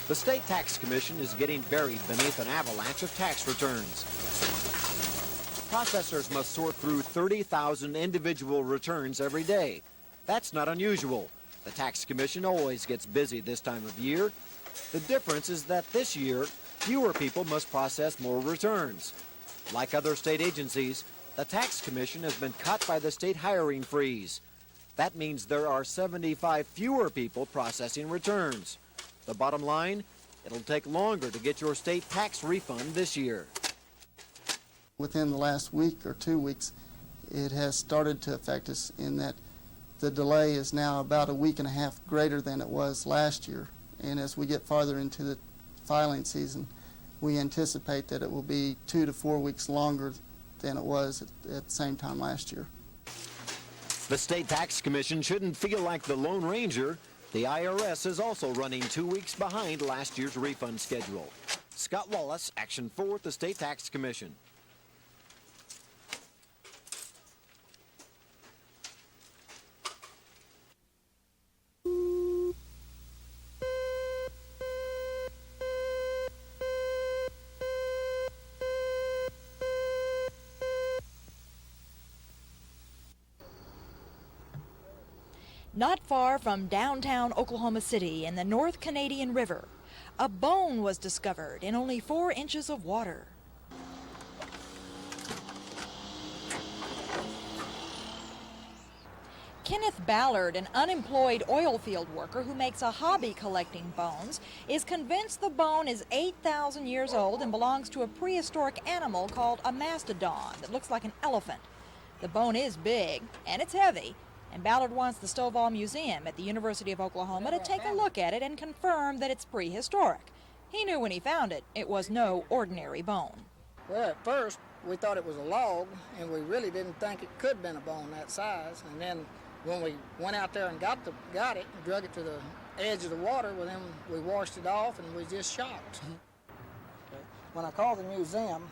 The State Tax Commission is getting buried beneath an avalanche of tax returns. Processors must sort through 30,000 individual returns every day. That's not unusual. The Tax Commission always gets busy this time of year. The difference is that this year, fewer people must process more returns. Like other state agencies, the Tax Commission has been cut by the state hiring freeze. That means there are 75 fewer people processing returns. The bottom line, it'll take longer to get your state tax refund this year. Within the last week or 2 weeks, it has started to affect us in that the delay is now about a week and a half greater than it was last year. And as we get farther into the filing season, we anticipate that it will be 2 to 4 weeks longer than it was at the same time last year. The State Tax Commission shouldn't feel like the Lone Ranger. The IRS is also running 2 weeks behind last year's refund schedule. Scott Wallace, Action 4 at the State Tax Commission. Not far from downtown Oklahoma City in the North Canadian River, a bone was discovered in only 4 inches of water. Kenneth Ballard, an unemployed oil field worker who makes a hobby collecting bones, is convinced the bone is 8,000 years old and belongs to a prehistoric animal called a mastodon that looks like an elephant. The bone is big and it's heavy, and Ballard wants the Stovall Museum at the University of Oklahoma to take a look at it and confirm that it's prehistoric. He knew when he found it, it was no ordinary bone. Well, at first, we thought it was a log, and we really didn't think it could have been a bone that size. And then when we went out there and got it and drug it to the edge of the water, well, then we washed it off, and we was just shocked. When I called the museum,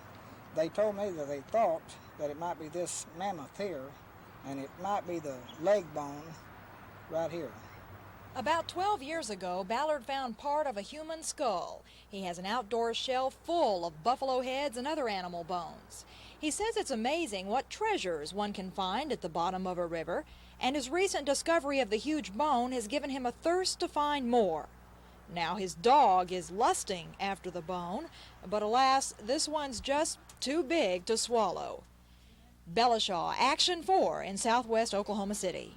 they told me that they thought that it might be this mammoth here, and it might be the leg bone right here. About 12 years ago, Ballard found part of a human skull. He has an outdoor shelf full of buffalo heads and other animal bones. He says it's amazing what treasures one can find at the bottom of a river, and his recent discovery of the huge bone has given him a thirst to find more. Now his dog is lusting after the bone, but alas, this one's just too big to swallow. Bellishaw, Action 4 in southwest Oklahoma City.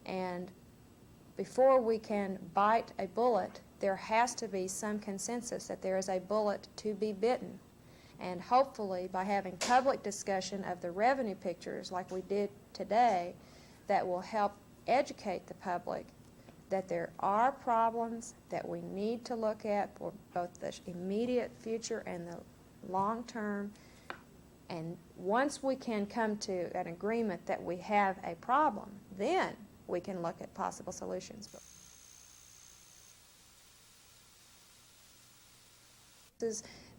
And before we can bite a bullet, there has to be some consensus that there is a bullet to be bitten. And hopefully, by having public discussion of the revenue pictures like we did today, that will help educate the public that there are problems that we need to look at for both the immediate future and the long term. And once we can come to an agreement that we have a problem, then we can look at possible solutions.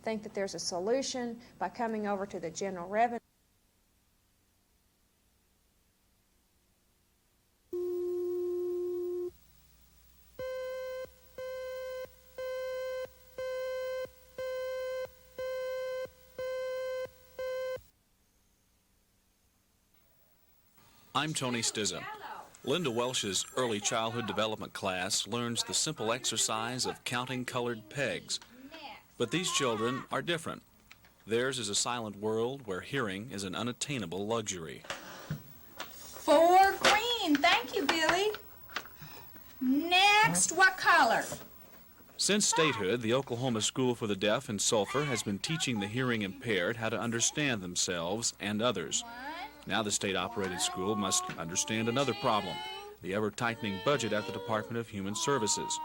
Think that there's a solution by coming over to the general revenue. I'm Tony Stizza. Linda Welsh's early childhood development class learns the simple exercise of counting colored pegs. But these children are different. Theirs is a silent world where hearing is an unattainable luxury. 4 green. Thank you, Billy. Next, what color? Since statehood, the Oklahoma School for the Deaf in Sulphur has been teaching the hearing impaired how to understand themselves and others. Now the state-operated school must understand another problem, the ever-tightening budget at the Department of Human Services.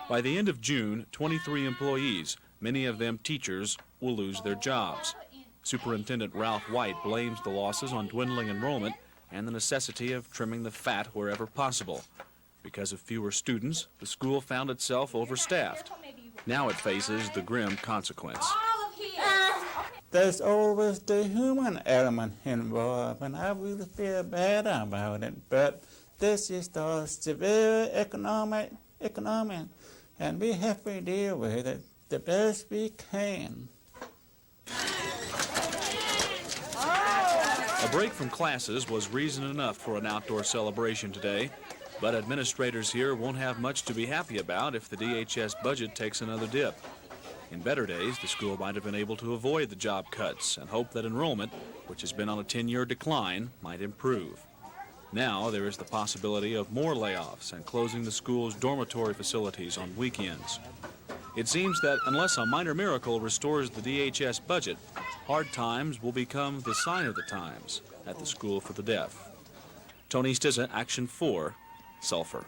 By the end of June, 23 employees, Many of them teachers will lose their jobs. Superintendent Ralph White blames the losses on dwindling enrollment and the necessity of trimming the fat wherever possible. Because of fewer students, the school found itself overstaffed. Now it faces the grim consequence. There's always the human element involved, and I really feel bad about it. But this is the severe economic, and we have to deal with it the best we can. A break from classes was reason enough for an outdoor celebration today, but administrators here won't have much to be happy about if the DHS budget takes another dip. In better days, the school might have been able to avoid the job cuts and hope that enrollment, which has been on a 10-year decline, might improve. Now there is the possibility of more layoffs and closing the school's dormitory facilities on weekends. It seems that unless a minor miracle restores the DHS budget, hard times will become the sign of the times at the School for the Deaf. Tony Stizza, Action 4, Sulphur.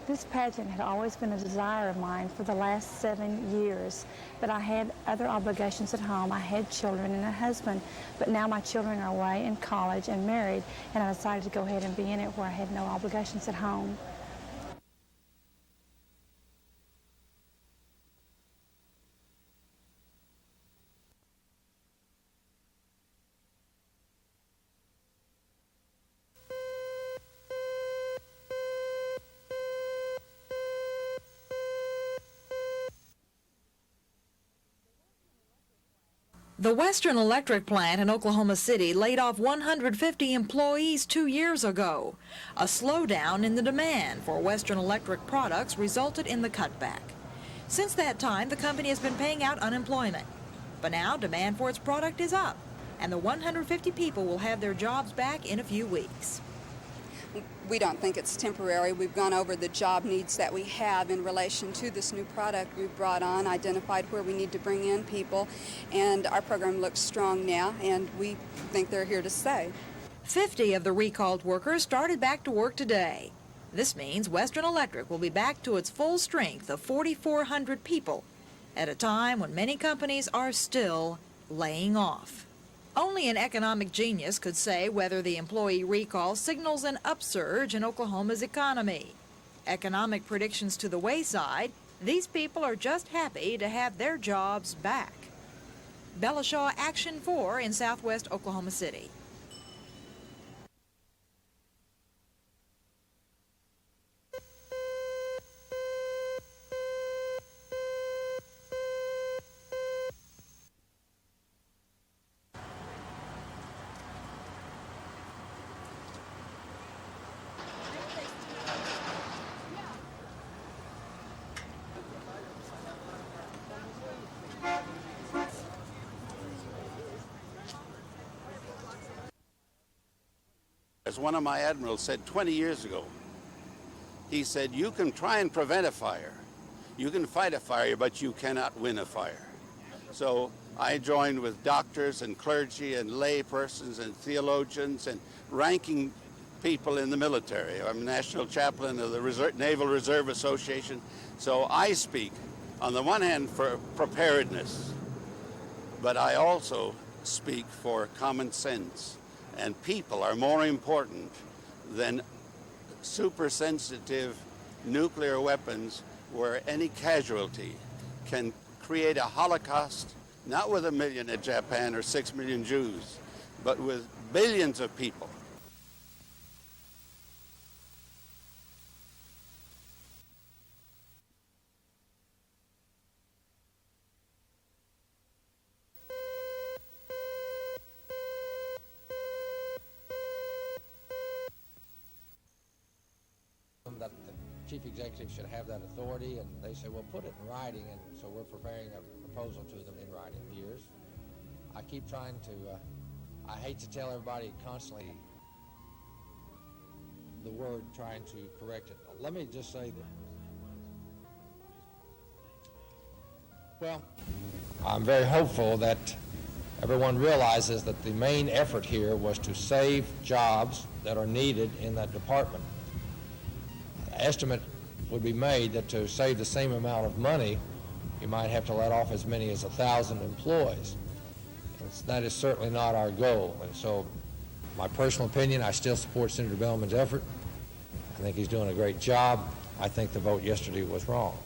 This pageant had always been a desire of mine for the last 7 years, but I had other obligations at home. I had children and a husband, but now my children are away in college and married, and I decided to go ahead and be in it where I had no obligations at home. The Western Electric plant in Oklahoma City laid off 150 employees 2 years ago. A slowdown in the demand for Western Electric products resulted in the cutback. Since that time, the company has been paying out unemployment. But now demand for its product is up, and the 150 people will have their jobs back in a few weeks. We don't think it's temporary. We've gone over the job needs that we have in relation to this new product we've brought on, identified where we need to bring in people, and our program looks strong now, and we think they're here to stay. 50 of the recalled workers started back to work today. This means Western Electric will be back to its full strength of 4,400 people at a time when many companies are still laying off. Only an economic genius could say whether the employee recall signals an upsurge in Oklahoma's economy. Economic predictions to the wayside, these people are just happy to have their jobs back. Bella Shaw, Action 4 in southwest Oklahoma City. As one of my admirals said 20 years ago, he said, you can try and prevent a fire. You can fight a fire, but you cannot win a fire. So I joined with doctors and clergy and lay persons and theologians and ranking people in the military. I'm national chaplain of the Naval Reserve Association. So I speak, on the one hand, for preparedness, but I also speak for common sense. And people are more important than super-sensitive nuclear weapons where any casualty can create a Holocaust, not with 1 million in Japan or 6 million Jews, but with billions of people. That the chief executive should have that authority, and they say, well, put it in writing, and so we're preparing a proposal to them in writing. Here's I keep trying to, I hate to tell everybody constantly the word, trying to correct it. Let me just say that, well, I'm very hopeful that everyone realizes that the main effort here was to save jobs that are needed in that department. An estimate would be made that to save the same amount of money, you might have to let off as many as 1,000 employees. And that is certainly not our goal. And so, my personal opinion, I still support Senator Bellmon's effort. I think he's doing a great job. I think the vote yesterday was wrong.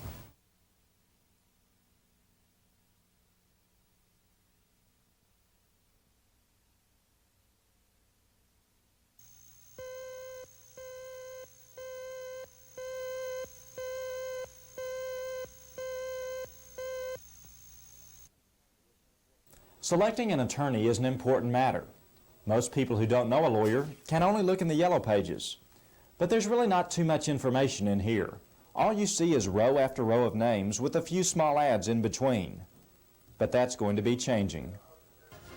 Selecting an attorney is an important matter. Most people who don't know a lawyer can only look in the yellow pages. But there's really not too much information in here. All you see is row after row of names with a few small ads in between. But that's going to be changing.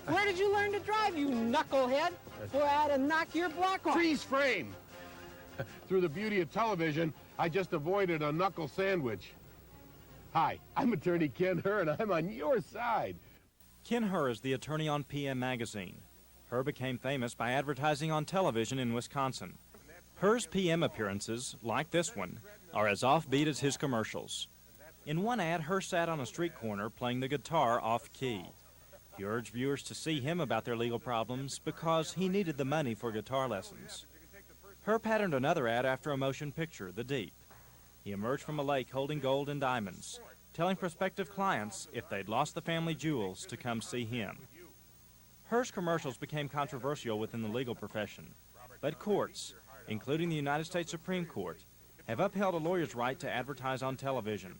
Where did you learn to drive, you knucklehead? Boy, I'd have knocked your block off. Freeze frame! Through the beauty of television, I just avoided a knuckle sandwich. Hi, I'm attorney Ken Herr, and I'm on your side. Ken Herr is the attorney on PM Magazine. Herr became famous by advertising on television in Wisconsin. Herr's PM appearances, like this one, are as offbeat as his commercials. In one ad, Herr sat on a street corner playing the guitar off-key. He urged viewers to see him about their legal problems because he needed the money for guitar lessons. Herr patterned another ad after a motion picture, The Deep. He emerged from a lake holding gold and diamonds, telling prospective clients if they'd lost the family jewels to come see him. Herr's commercials became controversial within the legal profession, but courts, including the United States Supreme Court, have upheld a lawyer's right to advertise on television.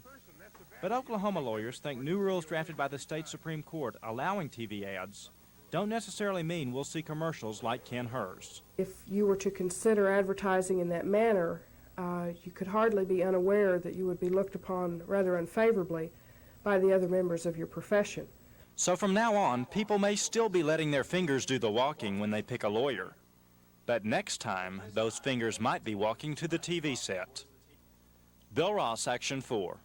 But Oklahoma lawyers think new rules drafted by the state Supreme Court allowing TV ads don't necessarily mean we'll see commercials like Ken Herr's. If you were to consider advertising in that manner, you could hardly be unaware that you would be looked upon rather unfavorably by the other members of your profession. So from now on, people may still be letting their fingers do the walking when they pick a lawyer. But next time, those fingers might be walking to the TV set. Bill Ross, Action 4.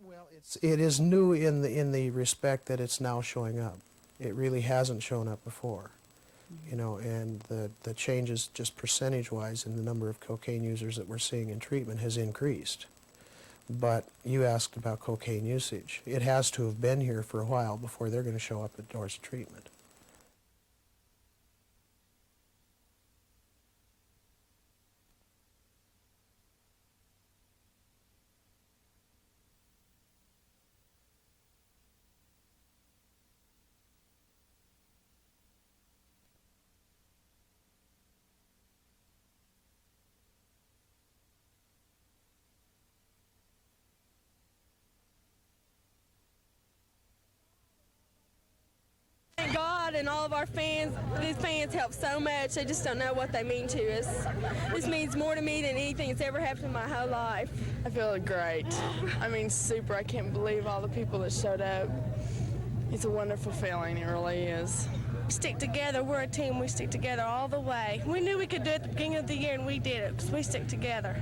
Well, it is new in the respect that it's now showing up. It really hasn't shown up before, you know, and the changes just percentage-wise in the number of cocaine users that we're seeing in treatment has increased. But you asked about cocaine usage. It has to have been here for a while before they're going to show up at doors of treatment. Thank God and all of our fans, these fans help so much. They just don't know what they mean to us. This means more to me than anything that's ever happened in my whole life. I feel great. I mean, super. I can't believe all the people that showed up. It's a wonderful feeling. It really is. We stick together. We're a team. We stick together all the way. We knew we could do it at the beginning of the year, and we did it because we stick together.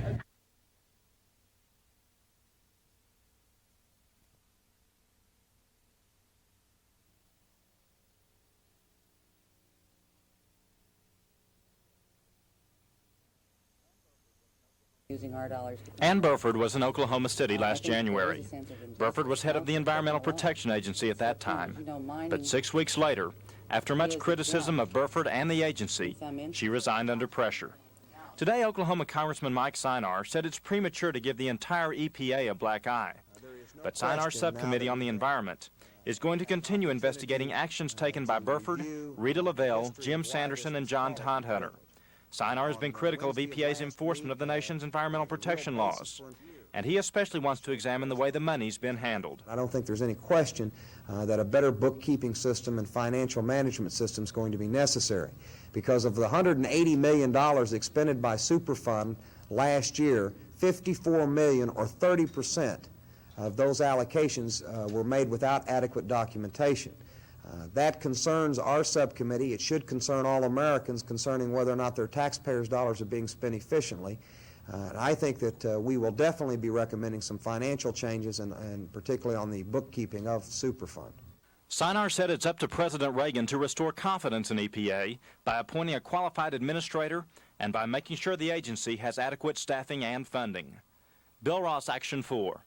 Using our dollars. Ann Burford was in Oklahoma City last January. Burford was head of the Environmental Protection Agency at that time. But 6 weeks later, After much criticism of Burford and the agency, she resigned under pressure. Today, Oklahoma Congressman Mike Synar said it's premature to give the entire EPA a black eye. But Synar's subcommittee on the environment is going to continue investigating actions taken by Burford, Rita Lavelle, Jim Sanderson, and John Todhunter. Synar has been critical of EPA's enforcement of the nation's environmental protection laws, and he especially wants to examine the way the money's been handled. I don't think there's any question that a better bookkeeping system and financial management system is going to be necessary. Because of the $180 million expended by Superfund last year, $54 million or 30% of those allocations were made without adequate documentation. That concerns our subcommittee. It should concern all Americans concerning whether or not their taxpayers' dollars are being spent efficiently. And I think that we will definitely be recommending some financial changes, and particularly on the bookkeeping of Superfund. Synar said it's up to President Reagan to restore confidence in EPA by appointing a qualified administrator and by making sure the agency has adequate staffing and funding. Bill Ross, Action 4.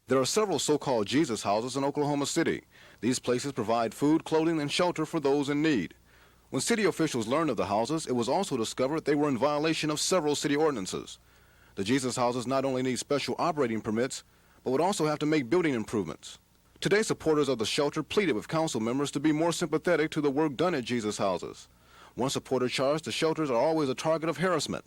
There are several so-called Jesus houses in Oklahoma City. These places provide food, clothing, and shelter for those in need. When city officials learned of the houses, it was also discovered they were in violation of several city ordinances. The Jesus houses not only need special operating permits, but would also have to make building improvements. Today, supporters of the shelter pleaded with council members to be more sympathetic to the work done at Jesus houses. One supporter charged the shelters are always a target of harassment.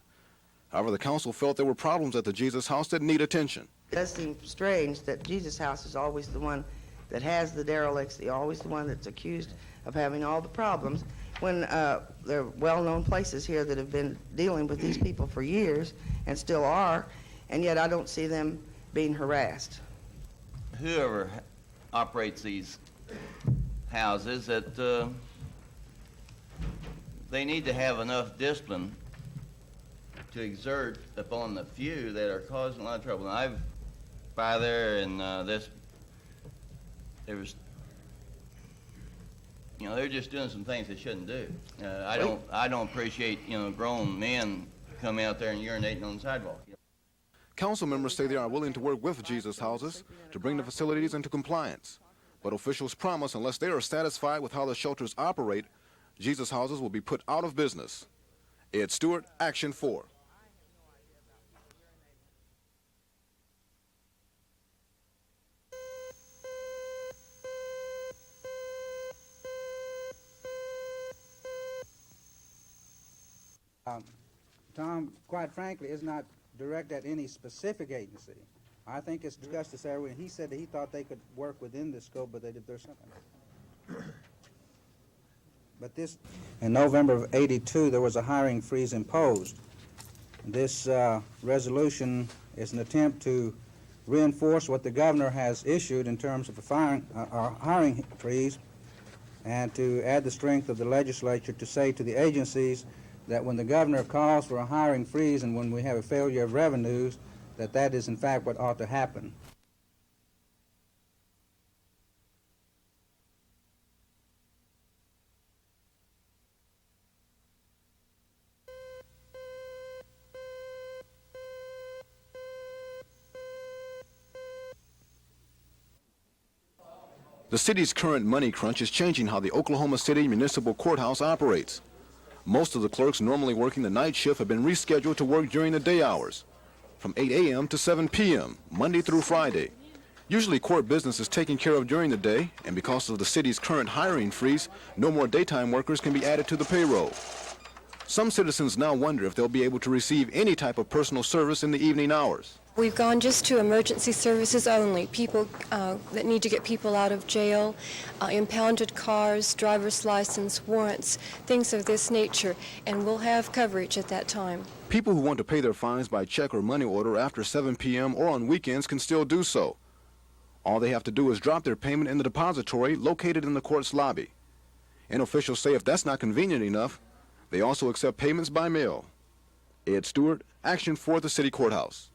However, the council felt there were problems at the Jesus house that need attention. It does seem strange that Jesus House is always the one that has the derelicts, always the one that's accused of having all the problems, when there are well-known places here that have been dealing with these people for years and still are, and yet I don't see them being harassed. Whoever operates these houses, that they need to have enough discipline to exert upon the few that are causing a lot of trouble. And I've by there, and there was, they're just doing some things they shouldn't do. I don't appreciate, grown men coming out there and urinating on the sidewalk. Council members say they are willing to work with Jesus houses to bring the facilities into compliance. But officials promise unless they are satisfied with how the shelters operate, Jesus houses will be put out of business. Ed Stewart, Action 4. Tom, quite frankly, is not direct at any specific agency. I think it's discussed this area, and he said that he thought they could work within the scope, but there's something. But this, in November of '82, there was a hiring freeze imposed. This resolution is an attempt to reinforce what the governor has issued in terms of a hiring freeze, and to add the strength of the legislature to say to the agencies that when the governor calls for a hiring freeze and when we have a failure of revenues, that is in fact what ought to happen. The city's current money crunch is changing how the Oklahoma City Municipal Courthouse operates. Most of the clerks normally working the night shift have been rescheduled to work during the day hours, from 8 a.m. to 7 p.m., Monday through Friday. Usually court business is taken care of during the day, and because of the city's current hiring freeze, no more daytime workers can be added to the payroll. Some citizens now wonder if they'll be able to receive any type of personal service in the evening hours. We've gone just to emergency services only, people that need to get people out of jail, impounded cars, driver's license, warrants, things of this nature, and we'll have coverage at that time. People who want to pay their fines by check or money order after 7 p.m. or on weekends can still do so. All they have to do is drop their payment in the depository located in the court's lobby. And officials say if that's not convenient enough, they also accept payments by mail. Ed Stewart, Action 4, the City Courthouse.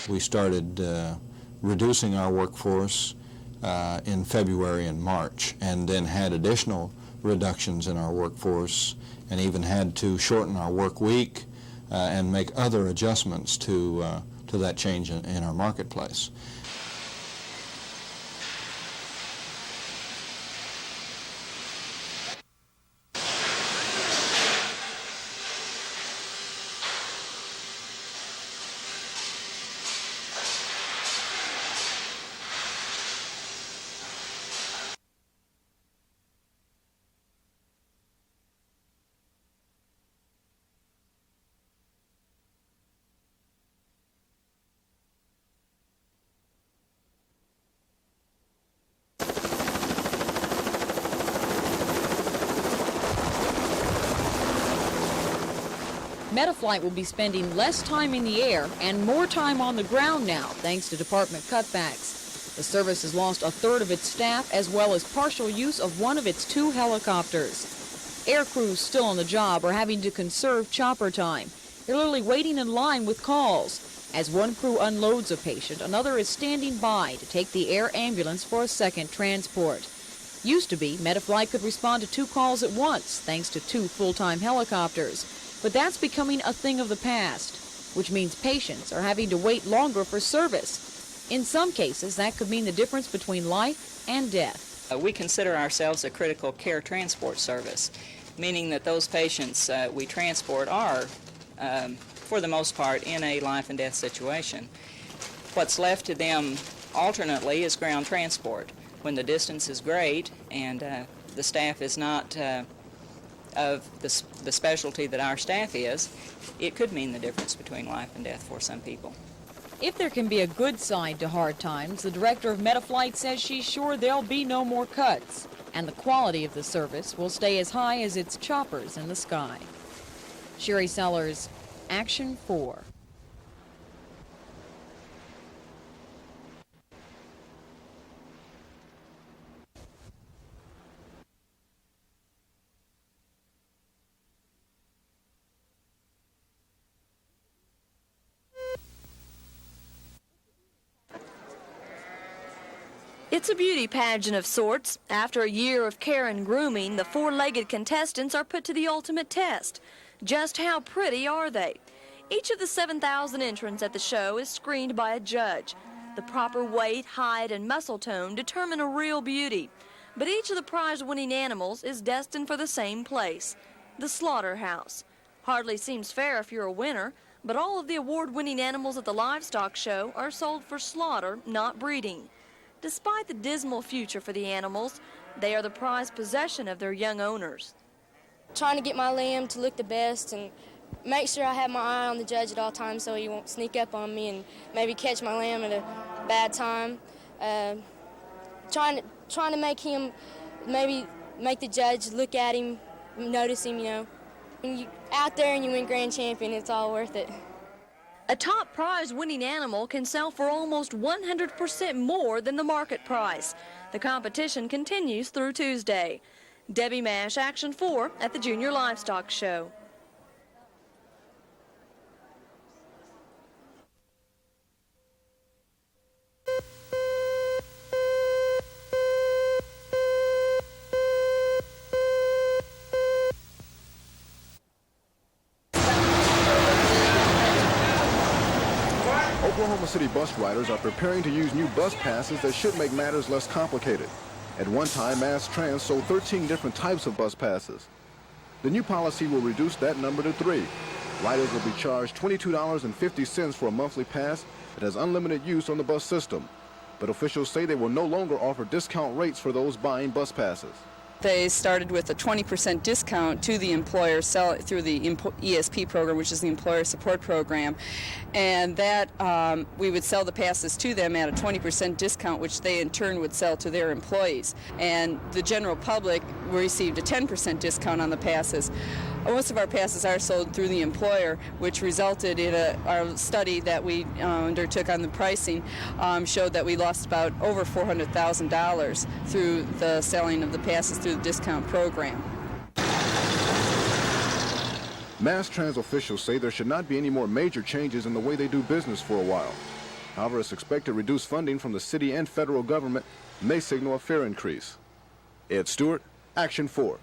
We started reducing our workforce in February and March, and then had additional reductions in our workforce, and even had to shorten our work week and make other adjustments to that change in our marketplace. Mediflight will be spending less time in the air and more time on the ground now, thanks to department cutbacks. The service has lost a third of its staff, as well as partial use of one of its 2 helicopters. Air crews still on the job are having to conserve chopper time. They're literally waiting in line with calls. As one crew unloads a patient, another is standing by to take the air ambulance for a second transport. Used to be, Mediflight could respond to 2 calls at once, thanks to 2 full-time helicopters. But that's becoming a thing of the past, which means patients are having to wait longer for service. In some cases, that could mean the difference between life and death. We consider ourselves a critical care transport service, meaning that those patients we transport are, for the most part, in a life and death situation. What's left to them alternately is ground transport. When the distance is great and the staff is not of the specialty that our staff is, it could mean the difference between life and death for some people. If there can be a good side to hard times, the director of Mediflight says she's sure there'll be no more cuts, and the quality of the service will stay as high as its choppers in the sky. Sherry Sellers, Action 4. It's a beauty pageant of sorts. After a year of care and grooming, the 4-legged contestants are put to the ultimate test. Just how pretty are they? Each of the 7,000 entrants at the show is screened by a judge. The proper weight, height, and muscle tone determine a real beauty. But each of the prize-winning animals is destined for the same place, the slaughterhouse. Hardly seems fair if you're a winner, but all of the award-winning animals at the livestock show are sold for slaughter, not breeding. Despite the dismal future for the animals, they are the prized possession of their young owners. Trying to get my lamb to look the best and make sure I have my eye on the judge at all times so he won't sneak up on me and maybe catch my lamb at a bad time. Trying to make him, maybe make the judge look at him, notice him, you know. When you out there and you win grand champion, it's all worth it. A top prize-winning animal can sell for almost 100% more than the market price. The competition continues through Tuesday. Debbie Mash, Action 4 at the Junior Livestock Show. Oklahoma City bus riders are preparing to use new bus passes that should make matters less complicated. At one time, Mass Trans sold 13 different types of bus passes. The new policy will reduce that number to 3. Riders will be charged $22.50 for a monthly pass that has unlimited use on the bus system. But officials say they will no longer offer discount rates for those buying bus passes. They started with a 20% discount to the employer through the ESP program, which is the Employer Support Program, and that we would sell the passes to them at a 20% discount, which they in turn would sell to their employees. And the general public received a 10% discount on the passes. Most of our passes are sold through the employer, which resulted in our study that we undertook on the pricing showed that we lost about over $400,000 through the selling of the passes through the discount program. Mass Trans officials say there should not be any more major changes in the way they do business for a while. However, it's expected reduced funding from the city and federal government may signal a fare increase. Ed Stewart, Action 4.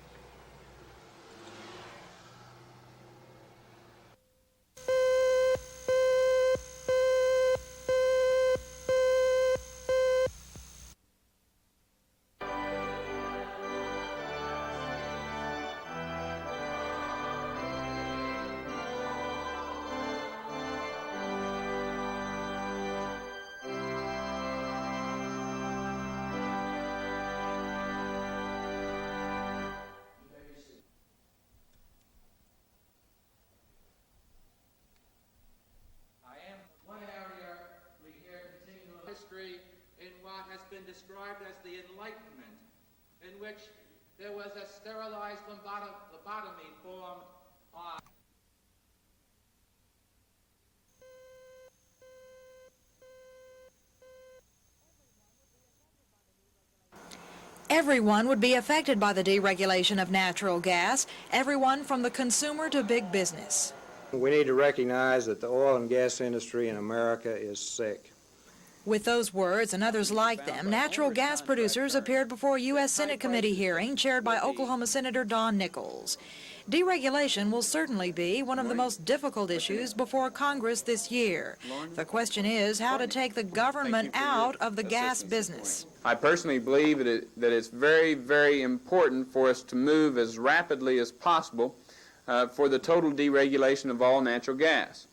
in what has been described as the Enlightenment, in which there was a sterilized lobotomy formed on Everyone would be affected by the deregulation of natural gas, everyone from the consumer to big business. We need to recognize that the oil and gas industry in America is sick. With those words and others like them, natural gas producers appeared before a U.S. Senate committee hearing chaired by Oklahoma Senator Nickles. Deregulation will certainly be one of the most difficult issues before Congress this year. The question is how to take the government out of the gas business. I personally believe that it's very, very important for us to move as rapidly as possible for the total deregulation of all natural gas.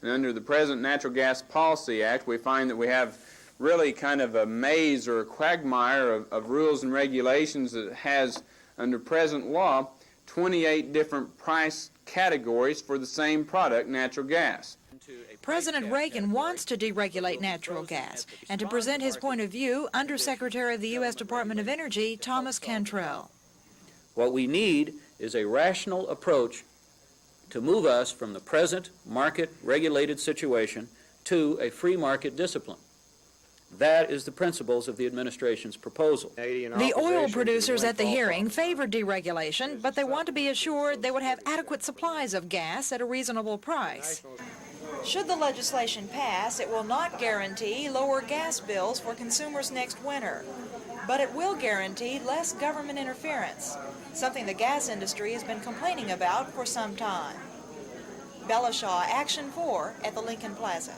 And under the present Natural Gas Policy Act, we find that we have really kind of a maze or a quagmire of rules and regulations that has, under present law, 28 different price categories for the same product, natural gas. President Reagan wants to deregulate natural gas, and to present his point of view, Undersecretary of the U.S. Department of Energy, Thomas Cantrell. What we need is a rational approach to move us from the present market-regulated situation to a free market discipline. That is the principles of the administration's proposal. The oil producers at the hearing favored deregulation, but they want to be assured they would have adequate supplies of gas at a reasonable price. Should the legislation pass, it will not guarantee lower gas bills for consumers next winter, but it will guarantee less government interference, something the gas industry has been complaining about for some time. Bella Shaw, Action 4 at the Lincoln Plaza.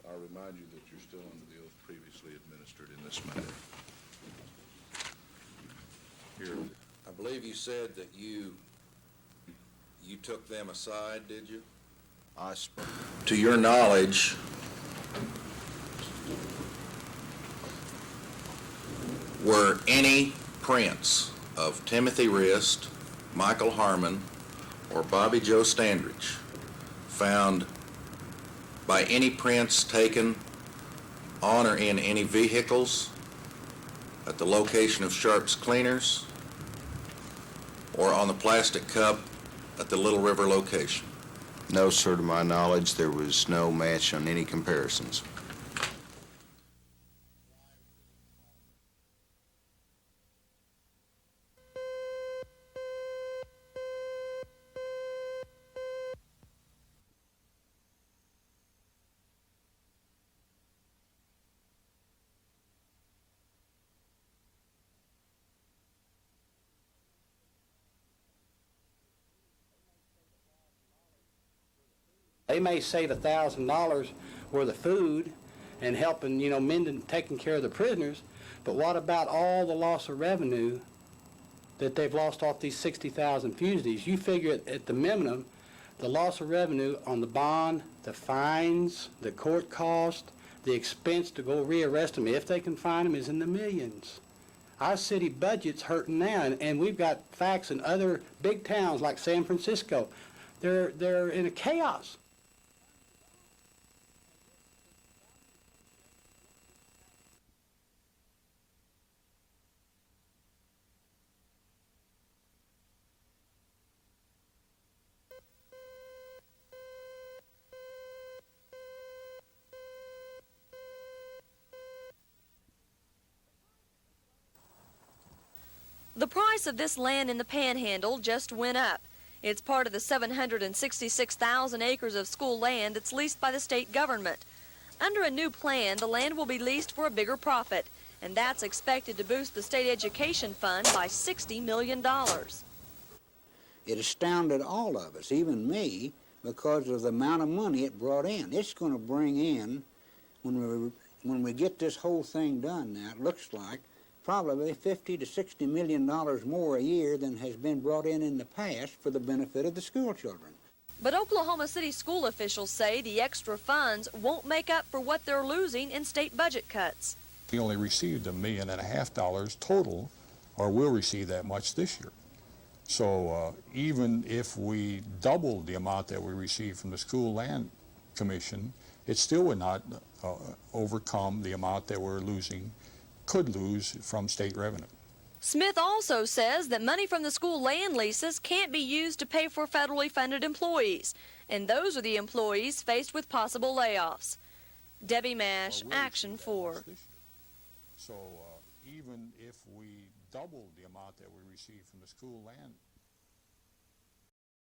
I'll remind you that you're still under the oath previously administered in this matter. Here. I believe you said that you took them aside, did you? To your knowledge, were any prints of Timothy Rist, Michael Harmon, or Bobby Joe Standridge found by any prints taken on or in any vehicles at the location of Sharp's Cleaners or on the plastic cup at the Little River location? No, sir, to my knowledge, there was no match on any comparisons. They may save $1,000 worth of food and helping, mending, taking care of the prisoners, but what about all the loss of revenue that they've lost off these 60,000 fugitives? You figure at the minimum, the loss of revenue on the bond, the fines, the court cost, the expense to go rearrest them, if they can find them, is in the millions. Our city budget's hurting now, and we've got facts in other big towns like San Francisco. They're in a chaos. The price of this land in the Panhandle just went up. It's part of the 766,000 acres of school land that's leased by the state government. Under a new plan, the land will be leased for a bigger profit, and that's expected to boost the state education fund by $60 million. It astounded all of us, even me, because of the amount of money it brought in. It's going to bring in, when we get this whole thing done now, it looks like probably $50 to $60 million more a year than has been brought in the past for the benefit of the school children. But Oklahoma City school officials say the extra funds won't make up for what they're losing in state budget cuts. We only received $1.5 million total, or will receive that much this year. So even if we doubled the amount that we received from the School Land Commission, it still would not overcome the amount that we're losing, could lose from state revenue. Smith also says that money from the school land leases can't be used to pay for federally funded employees, and those are the employees faced with possible layoffs. Debbie Mash, Action 4. So even if we doubled the amount that we received from the School Land